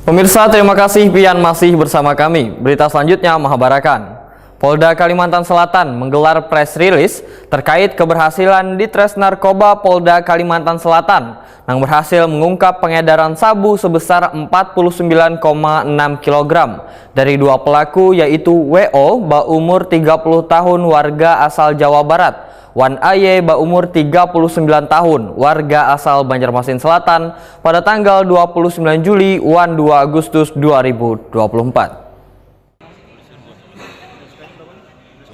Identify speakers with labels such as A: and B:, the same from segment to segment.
A: Pemirsa, terima kasih pian masih bersama kami. Berita selanjutnya mengabarkan Polda Kalimantan Selatan menggelar press release terkait keberhasilan Ditres Narkoba Polda Kalimantan Selatan yang berhasil mengungkap pengedaran sabu sebesar 49,6 kg dari dua pelaku, yaitu WO berumur 30 tahun warga asal Jawa Barat, Wan Aye berumur 39 tahun warga asal Banjarmasin Selatan pada tanggal 29 Juli Wan 2 Agustus 2024.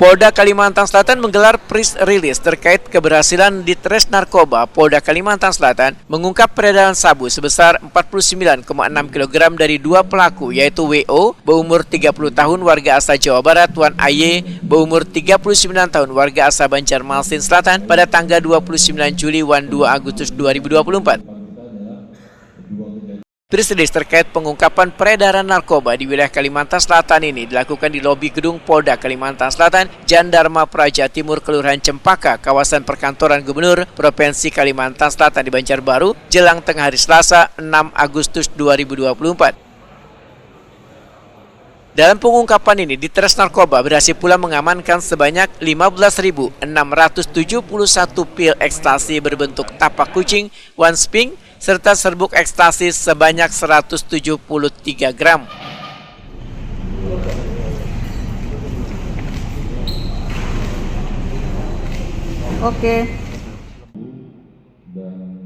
B: Polda Kalimantan Selatan menggelar press release terkait keberhasilan Ditres Narkoba Polda Kalimantan Selatan mengungkap peredaran sabu sebesar 49,6 kg dari dua pelaku, yaitu WO berumur 30 tahun warga asal Jawa Barat, Wan Aye berumur 39 tahun warga asal Banjarmasin Selatan pada tanggal 29 Juli Wan 2 Agustus 2024. Press release terkait pengungkapan peredaran narkoba di wilayah Kalimantan Selatan ini dilakukan di lobi gedung Polda Kalimantan Selatan, Jandarma Praja Timur, Kelurahan Cempaka, kawasan perkantoran Gubernur Provinsi Kalimantan Selatan di Banjarbaru, jelang tengah hari Selasa 6 Agustus 2024. Dalam pengungkapan ini, Ditres Narkoba berhasil pula mengamankan sebanyak 15.671 pil ekstasi berbentuk tapak kucing, one sping, serta serbuk ekstasi sebanyak 173 gram.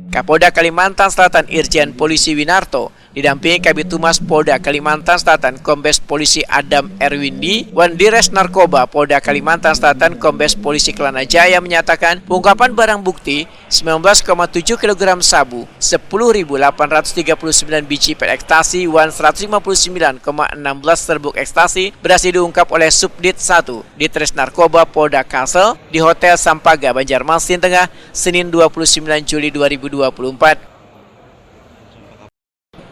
B: Kapolda Kalimantan Selatan Irjen Polisi Winarto didampingi Kabid Humas Polda Kalimantan Selatan Kombes Polisi Adam Erwindi, Wandires Narkoba Polda Kalimantan Selatan Kombes Polisi Kelana Jaya menyatakan pengungkapan barang bukti 19,7 kg sabu, 10.839 biji pil ekstasi, 159,16 serbuk ekstasi berhasil diungkap oleh Subdit 1 Ditres Narkoba Polda Kalsel di Hotel Sampaga, Banjarmasin Tengah, Senin 29 Juli 2024.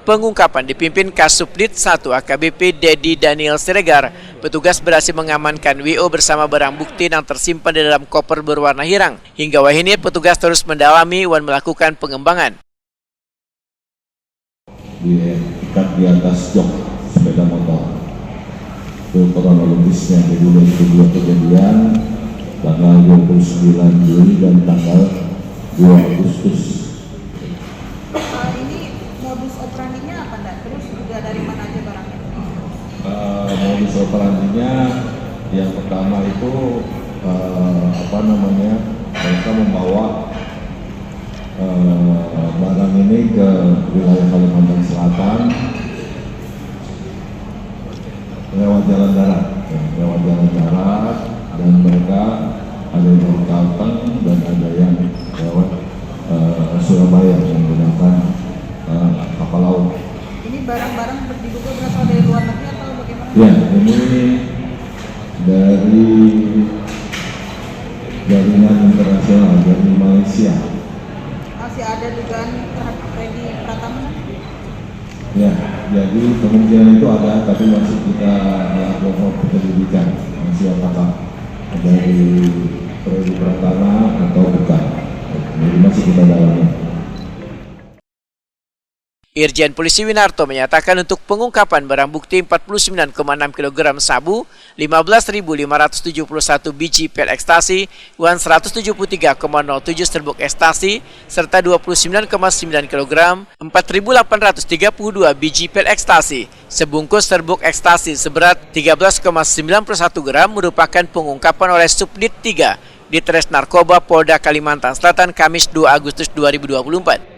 B: Pengungkapan dipimpin Kasubdit 1 AKBP Dedi Daniel Siregar. Petugas berhasil mengamankan WO bersama barang bukti yang tersimpan di dalam koper berwarna hirang. Hingga wahini petugas terus mendalami dan melakukan pengembangan.
C: Diikat di atas jok sepeda motor. Itu kronologisnya, jadi dari kedua kejadian tanggal 29 Juli dan tanggal 2 Agustus.
D: Modus operandinya apa enggak? Terus juga dari mana aja barangnya?
C: Modus operandinya yang pertama itu mereka membawa barang ini ke wilayah Kalimantan Selatan lewat jalan darat, dan mereka ada yang dari Kalteng dan ada yang lewat Surabaya yang menggunakan kapal laut.
D: Ini barang-barang diduga berasal dari luar negeri atau bagaimana?
C: Ya, ini dari jaringan internasional dari Malaysia.
D: Masih ada dugaan terhadap Freddy Pratama?
C: Ya, jadi kemungkinan itu ada, tapi masih kita lakukan penyelidikan. Masih apakah dari Freddy Pratama atau bukan? Jadi masih kita dalami.
B: Irjen Polisi Winarto menyatakan untuk pengungkapan barang bukti 49,6 kg sabu, 15.571 biji pil ekstasi, 173,07 serbuk ekstasi, serta 29,9 kg, 4.832 biji pil ekstasi, sebungkus serbuk ekstasi seberat 13,91 gram merupakan pengungkapan oleh Subdit 3 Ditres Narkoba Polda Kalimantan Selatan Kamis 2 Agustus 2024.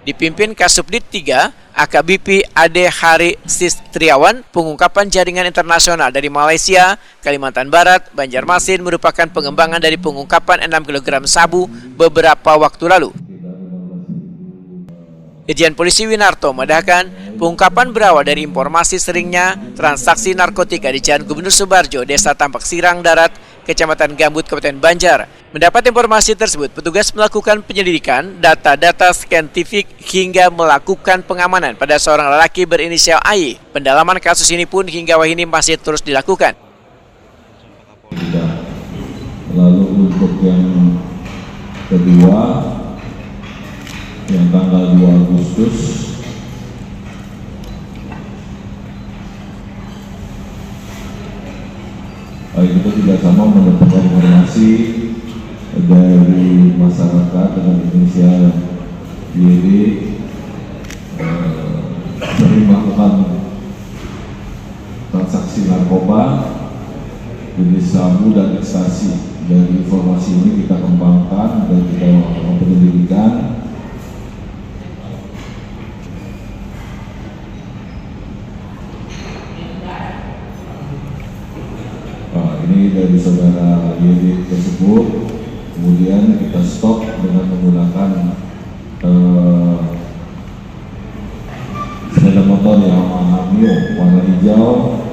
B: Dipimpin Kasubdit 3 AKBP Ade Hari Sistriawan, pengungkapan jaringan internasional dari Malaysia, Kalimantan Barat, Banjarmasin merupakan pengembangan dari pengungkapan 6 kg sabu beberapa waktu lalu. Irjen Polisi Winarto mendahkan pengungkapan berawal dari informasi seringnya transaksi narkotika di Jalan Gubernur Subarjo, Desa Tampak Sirang Darat, Kecamatan Gambut, Kabupaten Banjar. Mendapat informasi tersebut, petugas melakukan penyelidikan data-data saintifik hingga melakukan pengamanan pada seorang lelaki berinisial AY. Pendalaman kasus ini pun hingga wahini masih terus dilakukan.
C: Lalu untuk yang kedua, yang tanggal 2 Agustus kita tidak sama mendapatkan informasi dari masyarakat dengan inisial YD sering melakukan transaksi narkoba, jenis sabu dan ekstasi. Dari informasi ini kita kembangkan dan kita lakukan penyelidikan. Ini dari saudara YD tersebut, kemudian kita stop dengan menggunakan sepeda motor Yamaha Mio warna hijau,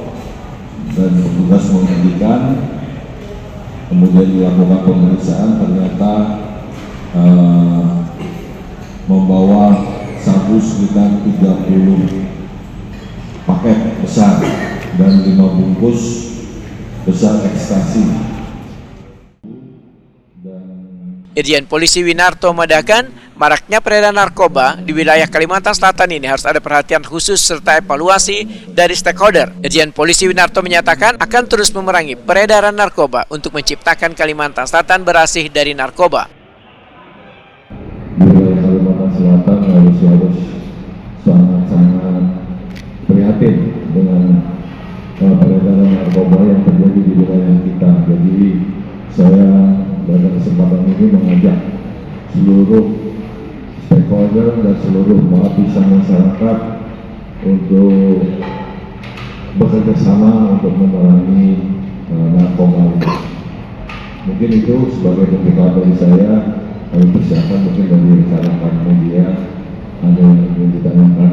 C: dan petugas menghentikan, kemudian dilakukan pemeriksaan, ternyata membawa sabu sekitar 30 paket besar dan 5 bungkus besar ekstasi.
B: Irjen Polisi Winarto mengatakan maraknya peredaran narkoba di wilayah Kalimantan Selatan ini harus ada perhatian khusus serta evaluasi dari stakeholder. Irjen Polisi Winarto menyatakan akan terus memerangi peredaran narkoba untuk menciptakan Kalimantan Selatan bersih dari narkoba.
C: Di wilayah Kalimantan Selatan harus sangat-sangat prihatin dengan peredaran narkoba yang terjadi di wilayah kita. Jadi saya pada kesempatan ini mengajak seluruh stakeholder dan seluruh lapisan masyarakat untuk bekerja sama untuk memerangi narkoba. Mungkin itu sebagai pembuka dari saya. Kami persiapkan mungkin dari rekan-rekan media ada yang ingin ditanyakan.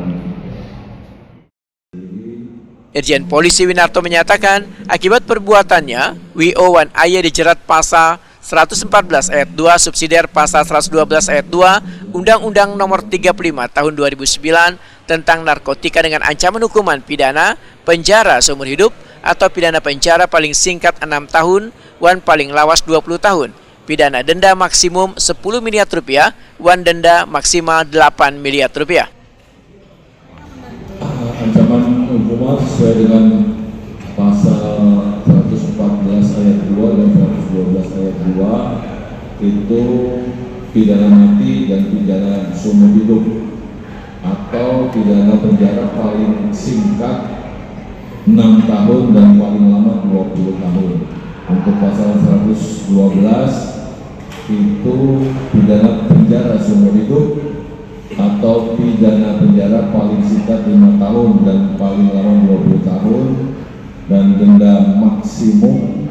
B: Irjen Polisi Winarto menyatakan akibat perbuatannya WO1 AY dijerat pasal 114 ayat 2 subsidiar pasal 112 ayat 2 Undang-Undang Nomor 35 Tahun 2009 tentang narkotika dengan ancaman hukuman pidana penjara seumur hidup atau pidana penjara paling singkat 6 tahun wan paling lawas 20 tahun. Pidana denda maksimum 10 miliar rupiah, wan denda maksimal 8 miliar rupiah.
C: Ancaman hukuman sesuai dengan pasal 114 ayat 2 dan 112 ayat 2 itu pidana mati dan pidana seumur hidup atau pidana penjara paling singkat 6 tahun dan paling lama 20 tahun. Untuk pasal 112 itu pidana penjara seumur hidup atau pidana penjara paling singkat 5 tahun dan paling lama 20 tahun dan denda maksimum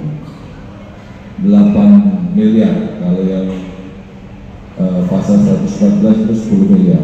C: 8 miliar. Kalau yang pasal 114 itu 10 miliar.